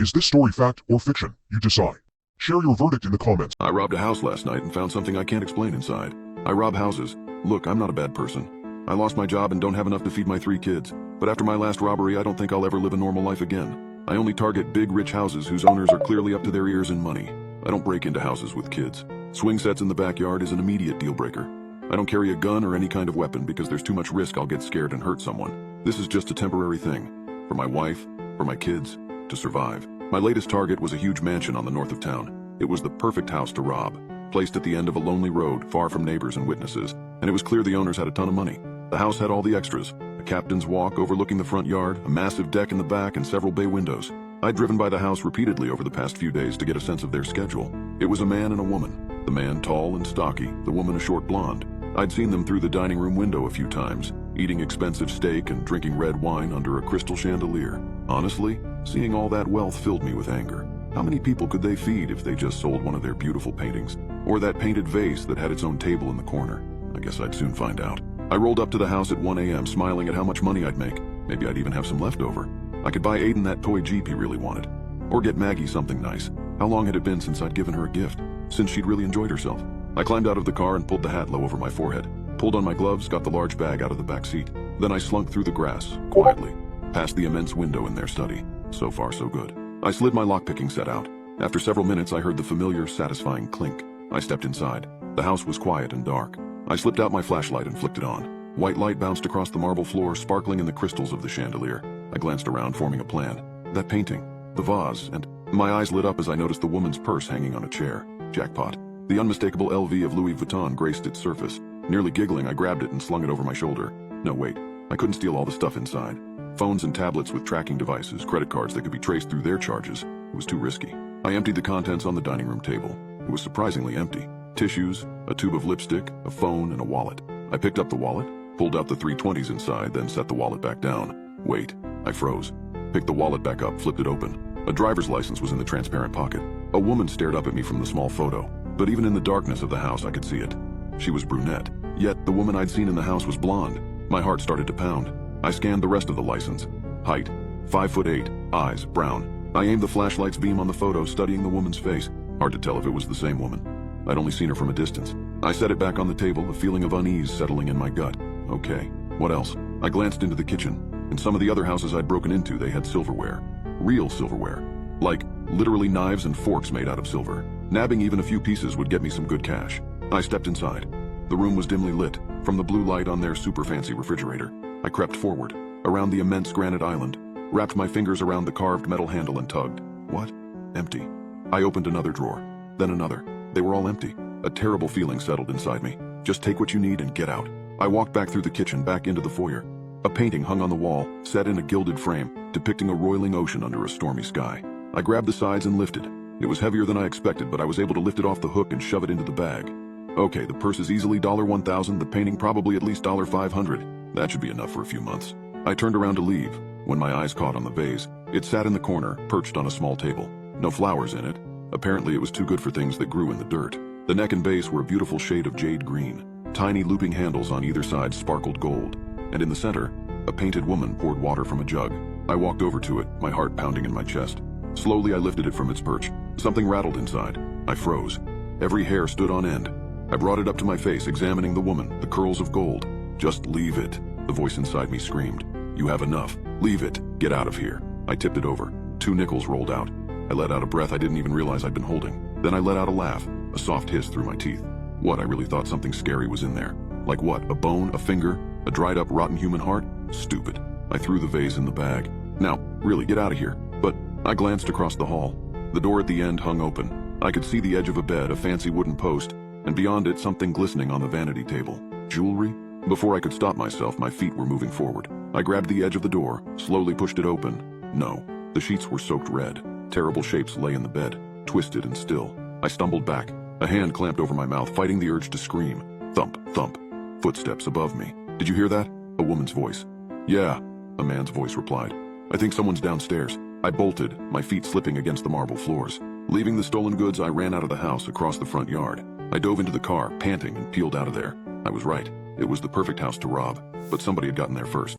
Is this story fact or fiction? You decide. Share your verdict in the comments. I robbed a house last night and found something I can't explain inside. I rob houses. Look, I'm not a bad person. I lost my job and don't have enough to feed my 3 kids. But after my last robbery, I don't think I'll ever live a normal life again. I only target big, rich houses whose owners are clearly up to their ears in money. I don't break into houses with kids. Swing sets in the backyard is an immediate deal breaker. I don't carry a gun or any kind of weapon because there's too much risk I'll get scared and hurt someone. This is just a temporary thing. For my wife, for my kids, to survive. My latest target was a huge mansion on the north of town. It was the perfect house to rob, placed at the end of a lonely road, far from neighbors and witnesses, and it was clear the owners had a ton of money. The house had all the extras: a captain's walk overlooking the front yard, a massive deck in the back, and several bay windows. I'd driven by the house repeatedly over the past few days to get a sense of their schedule. It was a man and a woman. The man tall and stocky, the woman a short blonde. I'd seen them through the dining room window a few times, eating expensive steak and drinking red wine under a crystal chandelier. Honestly, seeing all that wealth filled me with anger. How many people could they feed if they just sold one of their beautiful paintings? Or that painted vase that had its own table in the corner? I guess I'd soon find out. I rolled up to the house at 1 a.m. smiling at how much money I'd make. Maybe I'd even have some left over. I could buy Aiden that toy Jeep he really wanted. Or get Maggie something nice. How long had it been since I'd given her a gift? Since she'd really enjoyed herself. I climbed out of the car and pulled the hat low over my forehead. Pulled on my gloves, got the large bag out of the back seat. Then I slunk through the grass, quietly, past the immense window in their study. So far, so good. I slid my lockpicking set out. After several minutes, I heard the familiar, satisfying clink. I stepped inside. The house was quiet and dark. I slipped out my flashlight and flicked it on. White light bounced across the marble floor, sparkling in the crystals of the chandelier. I glanced around, forming a plan. That painting, the vase, and my eyes lit up as I noticed the woman's purse hanging on a chair. Jackpot. The unmistakable LV of Louis Vuitton graced its surface. Nearly giggling, I grabbed it and slung it over my shoulder. No, wait. I couldn't steal all the stuff inside. Phones and tablets with tracking devices, credit cards that could be traced through their charges. It was too risky. I emptied the contents on the dining room table. It was surprisingly empty. Tissues, a tube of lipstick, a phone, and a wallet. I picked up the wallet, pulled out the 320s inside, then set the wallet back down. Wait. I froze. Picked the wallet back up, flipped it open. A driver's license was in the transparent pocket. A woman stared up at me from the small photo, but even in the darkness of the house I could see it. She was brunette, yet the woman I'd seen in the house was blonde. My heart started to pound. I scanned the rest of the license. Height, 5'8", eyes, brown. I aimed the flashlight's beam on the photo, studying the woman's face. Hard to tell if it was the same woman. I'd only seen her from a distance. I set it back on the table, a feeling of unease settling in my gut. Okay, what else? I glanced into the kitchen. In some of the other houses I'd broken into, they had silverware. Real silverware. Like, literally knives and forks made out of silver. Nabbing even a few pieces would get me some good cash. I stepped inside. The room was dimly lit, from the blue light on their super fancy refrigerator. I crept forward, around the immense granite island, wrapped my fingers around the carved metal handle and tugged. What? Empty. I opened another drawer, then another. They were all empty. A terrible feeling settled inside me. Just take what you need and get out. I walked back through the kitchen, back into the foyer. A painting hung on the wall, set in a gilded frame, depicting a roiling ocean under a stormy sky. I grabbed the sides and lifted. It was heavier than I expected, but I was able to lift it off the hook and shove it into the bag. Okay, the purse is easily $1,000, the painting probably at least $500. That should be enough for a few months. I turned around to leave, when my eyes caught on the vase. It sat in the corner, perched on a small table. No flowers in it. Apparently it was too good for things that grew in the dirt. The neck and base were a beautiful shade of jade green. Tiny looping handles on either side sparkled gold. And in the center, a painted woman poured water from a jug. I walked over to it, my heart pounding in my chest. Slowly I lifted it from its perch. Something rattled inside. I froze. Every hair stood on end. I brought it up to my face, examining the woman, the curls of gold. Just leave it, the voice inside me screamed. You have enough. Leave it. Get out of here. I tipped it over. 2 nickels rolled out. I let out a breath I didn't even realize I'd been holding. Then I let out a laugh, a soft hiss through my teeth. What, I really thought something scary was in there. Like what, a bone, a finger, a dried up rotten human heart? Stupid. I threw the vase in the bag. Now, really, get out of here. But I glanced across the hall. The door at the end hung open. I could see the edge of a bed, a fancy wooden post, and beyond it something glistening on the vanity table. Jewelry? Before I could stop myself, my feet were moving forward. I grabbed the edge of the door, slowly pushed it open. No, the sheets were soaked red. Terrible shapes lay in the bed, twisted and still. I stumbled back. A hand clamped over my mouth, fighting the urge to scream. Thump, thump. Footsteps above me. Did you hear that? A woman's voice. Yeah, a man's voice replied. I think someone's downstairs. I bolted, my feet slipping against the marble floors. Leaving the stolen goods, I ran out of the house across the front yard. I dove into the car, panting, and peeled out of there. I was right. It was the perfect house to rob, but somebody had gotten there first.